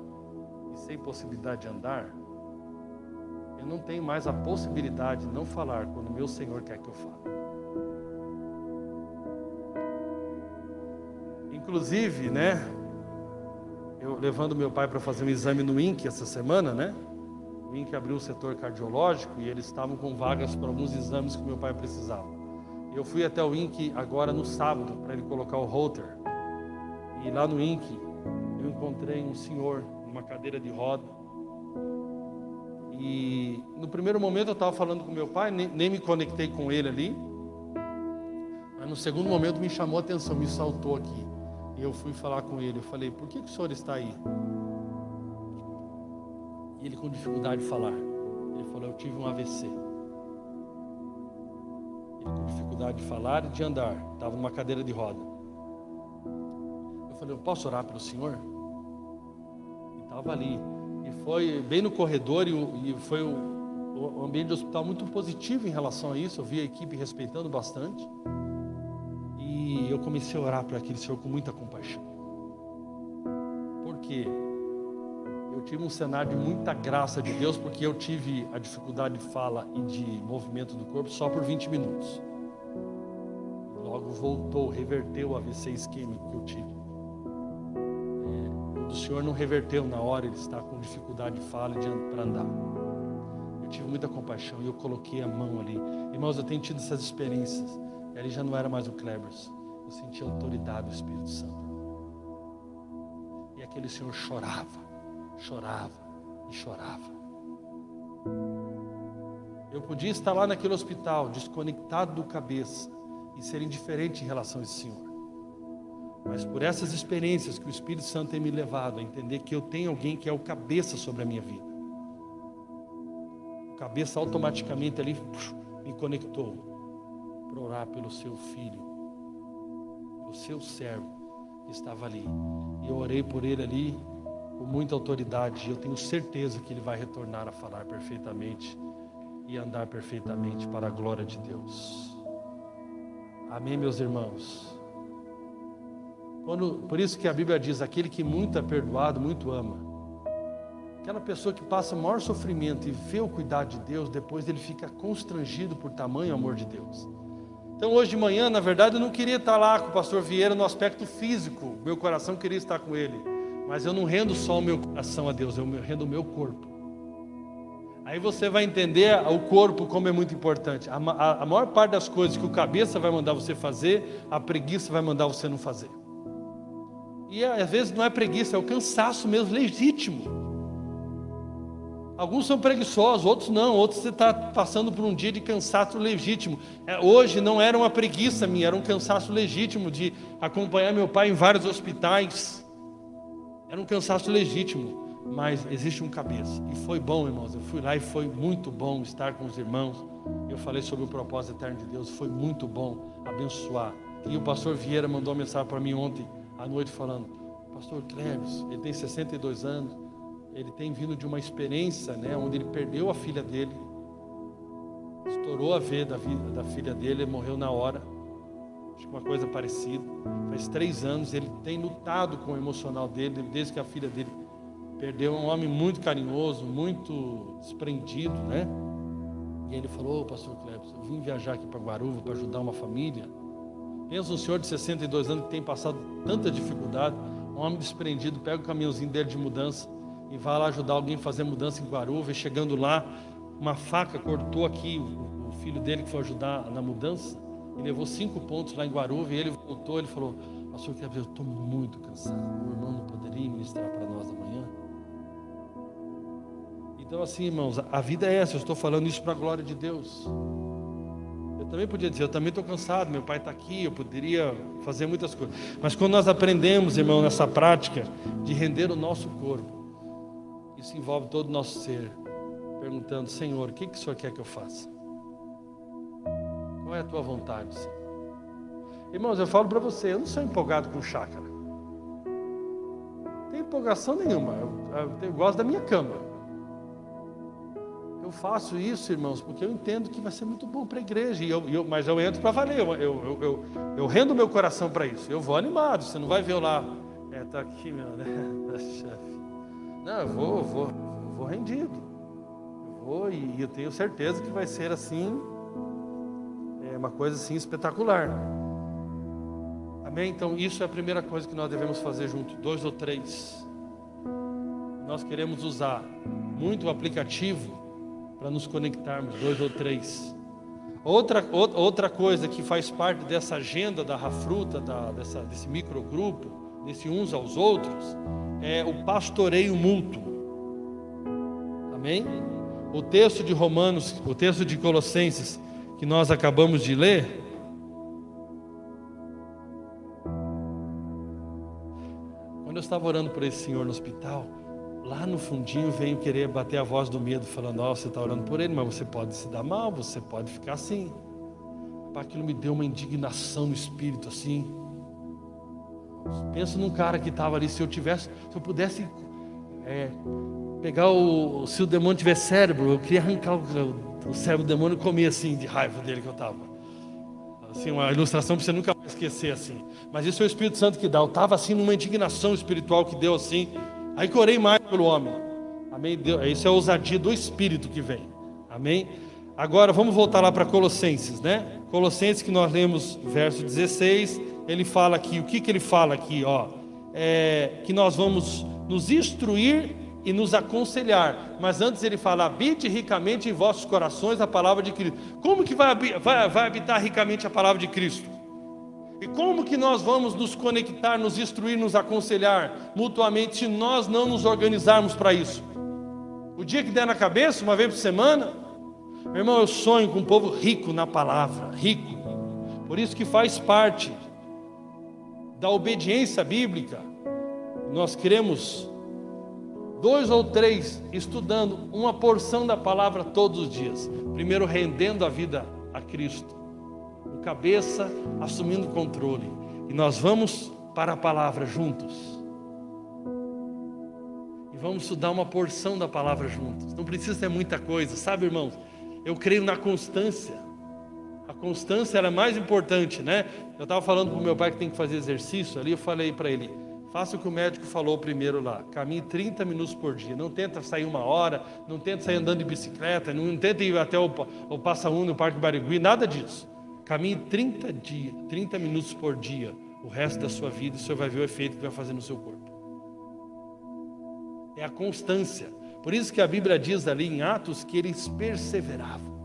e sem possibilidade de andar. Eu não tenho mais a possibilidade de não falar quando meu Senhor quer que eu fale. Inclusive, né, eu levando meu pai para fazer um exame no INC essa semana, né? O INC abriu o setor cardiológico e eles estavam com vagas para alguns exames que meu pai precisava. Eu fui até o INC agora no sábado para ele colocar o holter. E lá no INC eu encontrei um senhor numa cadeira de roda. E no primeiro momento eu estava falando com meu pai, nem me conectei com ele ali. Mas no segundo momento me chamou a atenção, me saltou aqui. E eu fui falar com ele, eu falei, por que o senhor está aí? E ele com dificuldade de falar. Ele falou, eu tive um AVC. Ele com dificuldade de falar e de andar. Estava numa cadeira de roda. Eu falei, eu posso orar pelo senhor? E estava ali. E foi bem no corredor e foi o ambiente do hospital muito positivo em relação a isso. Eu vi a equipe respeitando bastante. E eu comecei a orar para aquele senhor com muita compaixão. Por quê? Eu tive um cenário de muita graça de Deus, porque eu tive a dificuldade de fala e de movimento do corpo só por 20 minutos. Logo voltou, reverteu o AVC isquêmico que eu tive. O do senhor não reverteu na hora, ele está com dificuldade de fala e para andar. Eu tive muita compaixão e eu coloquei a mão ali. Irmãos, eu tenho tido essas experiências. E ali já não era mais o Klebers. Eu senti a autoridade do Espírito Santo. E aquele senhor chorava e chorava. Eu podia estar lá naquele hospital, desconectado do cabeça, e ser indiferente em relação a esse senhor. Mas por essas experiências que o Espírito Santo tem me levado a entender que eu tenho alguém que é o cabeça sobre a minha vida. O cabeça automaticamente ali me conectou para orar pelo seu filho, pelo seu servo que estava ali. E eu orei por ele ali. com muita autoridade. E eu tenho certeza que ele vai retornar a falar perfeitamente e andar perfeitamente para a glória de Deus. Amém, meus irmãos? Por isso que a Bíblia diz, aquele que muito é perdoado, muito ama. Aquela pessoa que passa o maior sofrimento e vê o cuidado de Deus, depois ele fica constrangido por tamanho amor de Deus. Então hoje de manhã, na verdade, eu não queria estar lá com o pastor Vieira no aspecto físico. Meu coração queria estar com ele. Mas eu não rendo só o meu coração a Deus, eu rendo o meu corpo. Aí você vai entender o corpo como é muito importante. A maior parte das coisas que o cabeça vai mandar você fazer, a preguiça vai mandar você não fazer. E às vezes não é preguiça, é o cansaço mesmo, legítimo. Alguns são preguiçosos, outros não. Outros você está passando por um dia de cansaço legítimo. Hoje não era uma preguiça minha, era um cansaço legítimo de acompanhar meu pai em vários hospitais. Era um cansaço legítimo. Mas existe um cabeça. E foi bom, irmãos. Eu fui lá e foi muito bom estar com os irmãos. Eu falei sobre o propósito eterno de Deus. Foi muito bom abençoar. E o pastor Vieira mandou uma mensagem para mim ontem à noite falando: pastor Cleves, ele tem 62 anos. Ele tem vindo de uma experiência, onde ele perdeu a filha dele. Estourou a veia da filha dele. Ele morreu na hora. Acho que uma coisa parecida. Faz 3 anos. Ele tem lutado com o emocional dele desde que a filha dele perdeu. Um homem muito carinhoso, muito desprendido, E ele falou: pastor Cleves, eu vim viajar aqui para Guaruva para ajudar uma família. Pensa um senhor de 62 anos que tem passado tanta dificuldade, um homem desprendido, pega o caminhãozinho dele de mudança e vai lá ajudar alguém a fazer mudança em Guaruva. E chegando lá, uma faca cortou aqui o filho dele que foi ajudar na mudança, e levou 5 pontos lá em Guaruva. E ele voltou, ele falou: pastor Cleves, eu estou muito cansado, o irmão não poderia ministrar para nós amanhã? Então assim, irmãos, a vida é essa. Eu estou falando isso para a glória de Deus. Eu também podia dizer, eu também estou cansado, meu pai está aqui, eu poderia fazer muitas coisas. Mas quando nós aprendemos, irmão, nessa prática de render o nosso corpo, isso envolve todo o nosso ser, perguntando: Senhor, o que o Senhor quer que eu faça? Qual é a tua vontade, Senhor? Irmãos, eu falo para você, eu não sou empolgado com chácara. Não tenho empolgação nenhuma, eu gosto da minha cama. Eu faço isso, irmãos, porque eu entendo que vai ser muito bom para a igreja. Mas eu entro para valer, eu rendo meu coração para isso. Eu vou animado, você não vai ver eu lá, está aqui, meu, chefe. Não, eu vou rendido. Eu vou e eu tenho certeza que vai ser assim, uma coisa assim espetacular. Amém? Então isso é a primeira coisa que nós devemos fazer junto, 2 ou 3. Nós queremos usar muito o aplicativo para nos conectarmos, 2 ou 3. Outra coisa que faz parte dessa agenda da Rafruta, desse microgrupo, desse uns aos outros, é o pastoreio mútuo. Amém? O texto de Romanos, o texto de Colossenses que nós acabamos de ler, quando eu estava orando por esse senhor no hospital, lá no fundinho veio querer bater a voz do medo, falando: ó, você está orando por ele, mas você pode se dar mal, você pode ficar assim. Aquilo me deu uma indignação no espírito, assim. Pensa num cara que estava ali, se eu pudesse pegar se o demônio tivesse cérebro, eu queria arrancar o cérebro do demônio e comer assim, de raiva dele que eu estava. Assim, uma ilustração para você nunca mais esquecer assim. Mas isso é o Espírito Santo que dá. Eu estava assim numa indignação espiritual que deu assim. Aí que eu orei mais pelo homem. Amém? Isso é a ousadia do Espírito que vem. Amém? Agora vamos voltar lá para Colossenses, Colossenses, que nós lemos verso 16. Ele fala aqui, o que ele fala aqui? Que nós vamos nos instruir e nos aconselhar. Mas antes ele fala: habite ricamente em vossos corações a palavra de Cristo. Como que vai habitar ricamente a palavra de Cristo? E como que nós vamos nos conectar, nos instruir, nos aconselhar mutuamente se nós não nos organizarmos para isso? O dia que der na cabeça, uma vez por semana, meu irmão, eu sonho com um povo rico na palavra, rico. Por isso que faz parte da obediência bíblica. Nós queremos 2 ou 3 estudando uma porção da palavra todos os dias. Primeiro rendendo a vida a Cristo, o cabeça assumindo o controle, e nós vamos para a palavra juntos. e vamos estudar uma porção da palavra juntos. Não precisa ter muita coisa, sabe, irmãos? Eu creio na constância. A constância ela é mais importante, né? Eu estava falando para o meu pai que tem que fazer exercício ali, eu falei para ele, faça o que o médico falou primeiro lá, caminhe 30 minutos por dia, não tenta sair 1 hora, não tenta sair andando de bicicleta, não tenta ir até o Passa Uno, no Parque Barigui, nada disso. Caminhe 30 minutos por dia, o resto da sua vida, e o senhor vai ver o efeito que vai fazer no seu corpo. É a constância. Por isso que a Bíblia diz ali em Atos que eles perseveravam.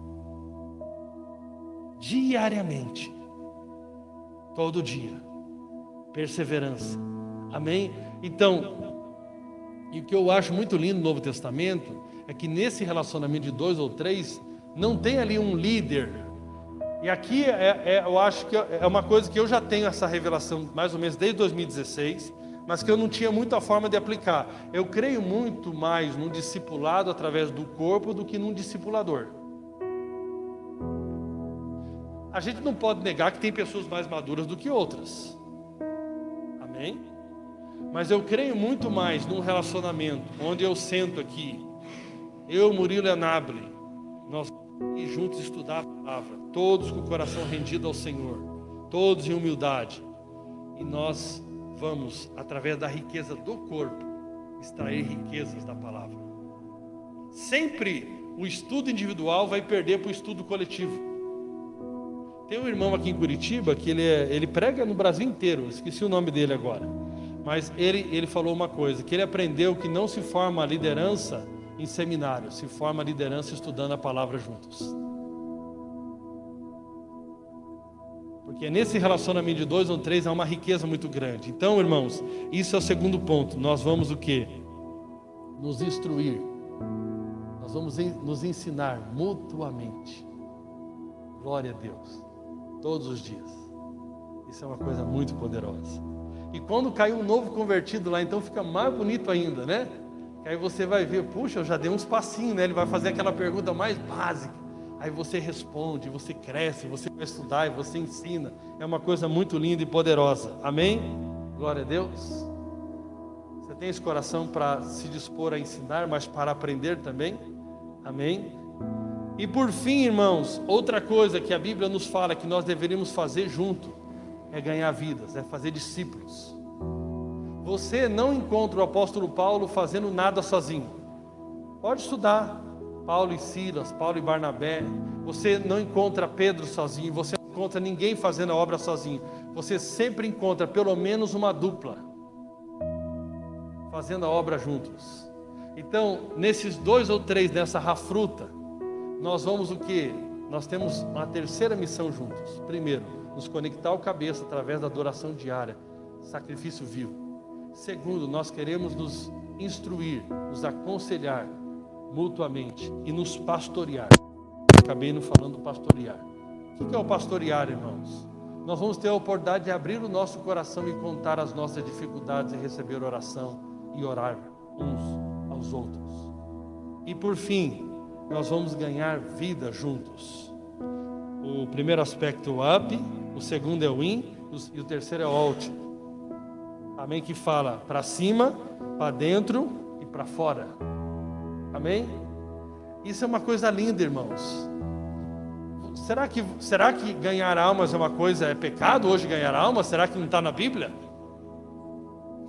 Diariamente. Todo dia. Perseverança. Amém? Então, e o que eu acho muito lindo no Novo Testamento é que nesse relacionamento de 2 ou 3, não tem ali um líder. E aqui eu acho que é uma coisa que eu já tenho essa revelação mais ou menos desde 2016, mas que eu não tinha muita forma de aplicar. Eu creio muito mais num discipulado através do corpo do que num discipulador. A gente não pode negar que tem pessoas mais maduras do que outras. Amém? Mas eu creio muito mais num relacionamento onde eu sento aqui, eu, Murilo e Anable, nós vamos juntos estudar a palavra, todos com o coração rendido ao Senhor, todos em humildade, e nós vamos, através da riqueza do corpo, extrair riquezas da palavra. Sempre o estudo individual vai perder para o estudo coletivo. Tem um irmão aqui em Curitiba que ele prega no Brasil inteiro, esqueci o nome dele agora, mas ele falou uma coisa, que ele aprendeu que não se forma a liderança em seminário, se forma a liderança estudando a palavra juntos. Porque nesse relacionamento de 2 ou 3 há uma riqueza muito grande. Então, irmãos, isso é o segundo ponto. Nós vamos o quê? Nos instruir. Nós vamos nos ensinar mutuamente. Glória a Deus. Todos os dias. Isso é uma coisa muito poderosa. E quando cai um novo convertido lá, então fica mais bonito ainda, né? Que aí você vai ver, puxa, eu já dei uns passinhos, né? Ele vai fazer aquela pergunta mais básica. Aí você responde, você cresce, você vai estudar e você ensina. É uma coisa muito linda e poderosa. Amém? Glória a Deus. Você tem esse coração para se dispor a ensinar, mas para aprender também? Amém? E por fim, irmãos, outra coisa que a Bíblia nos fala que nós deveríamos fazer junto é ganhar vidas, é fazer discípulos. Você não encontra o apóstolo Paulo fazendo nada sozinho. Pode estudar. Paulo e Silas, Paulo e Barnabé. Você não encontra Pedro sozinho, você não encontra ninguém fazendo a obra sozinho. Você sempre encontra pelo menos uma dupla fazendo a obra juntos. Então, nesses 2 ou 3 nessa rafruta, nós vamos o quê? Nós temos uma terceira missão juntos. Primeiro, nos conectar ao cabeça através da adoração diária, sacrifício vivo. Segundo, nós queremos nos instruir, nos aconselhar mutuamente e nos pastorear. Acabei não falando pastorear. O que é o pastorear, irmãos? Nós vamos ter a oportunidade de abrir o nosso coração e contar as nossas dificuldades e receber oração e orar uns aos outros. E por fim, nós vamos ganhar vida juntos. O primeiro aspecto é o up, o segundo é o in e o terceiro é o out. Amém? Que fala para cima, para dentro e para fora. Amém? Isso é uma coisa linda, irmãos. Será que ganhar almas é uma coisa, é pecado hoje ganhar almas? Será que não está na Bíblia?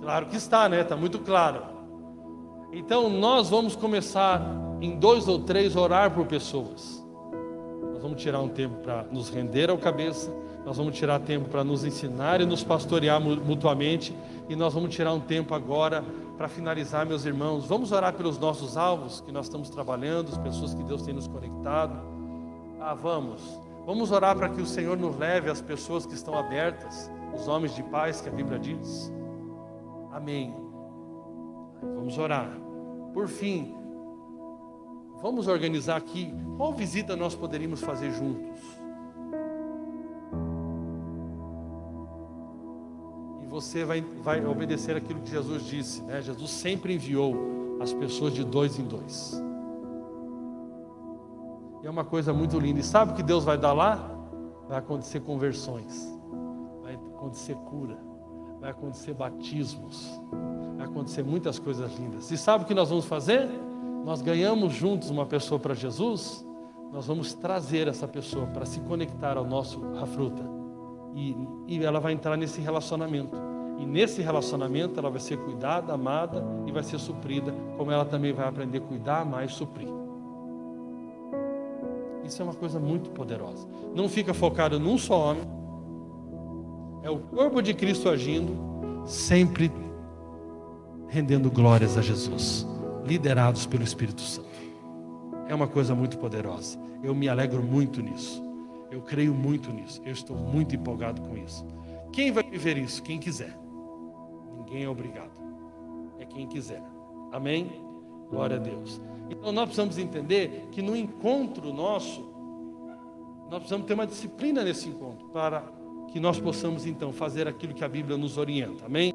Claro que está, né? Está muito claro. Então nós vamos começar em 2 ou 3 orar por pessoas. Nós vamos tirar um tempo para nos render ao cabeça. Nós vamos tirar tempo para nos ensinar e nos pastorear mutuamente. E nós vamos tirar um tempo agora para finalizar, meus irmãos. Vamos orar pelos nossos alvos que nós estamos trabalhando, as pessoas que Deus tem nos conectado. Vamos orar para que o Senhor nos leve às pessoas que estão abertas, os homens de paz que a Bíblia diz. Amém. Vamos orar. Por fim, vamos organizar aqui qual visita nós poderíamos fazer juntos. Você vai obedecer aquilo que Jesus disse, né? Jesus sempre enviou as pessoas de 2 em 2. E é uma coisa muito linda. E sabe o que Deus vai dar lá? Vai acontecer conversões, vai acontecer cura, vai acontecer batismos, vai acontecer muitas coisas lindas. E sabe o que nós vamos fazer? Nós ganhamos juntos uma pessoa para Jesus, nós vamos trazer essa pessoa para se conectar ao nosso Rafruta. E ela vai entrar nesse relacionamento. E nesse relacionamento ela vai ser cuidada, amada e vai ser suprida, como ela também vai aprender a cuidar, amar e suprir. Isso é uma coisa muito poderosa. Não fica focado num só homem. É o corpo de Cristo agindo, sempre rendendo glórias a Jesus, liderados pelo Espírito Santo. É uma coisa muito poderosa. Eu me alegro muito nisso. Eu creio muito nisso. Eu estou muito empolgado com isso. Quem vai viver isso? Quem quiser. Ninguém é obrigado. É quem quiser. Amém? Glória a Deus. Então nós precisamos entender que no encontro nosso, nós precisamos ter uma disciplina nesse encontro, para que nós possamos então fazer aquilo que a Bíblia nos orienta. Amém?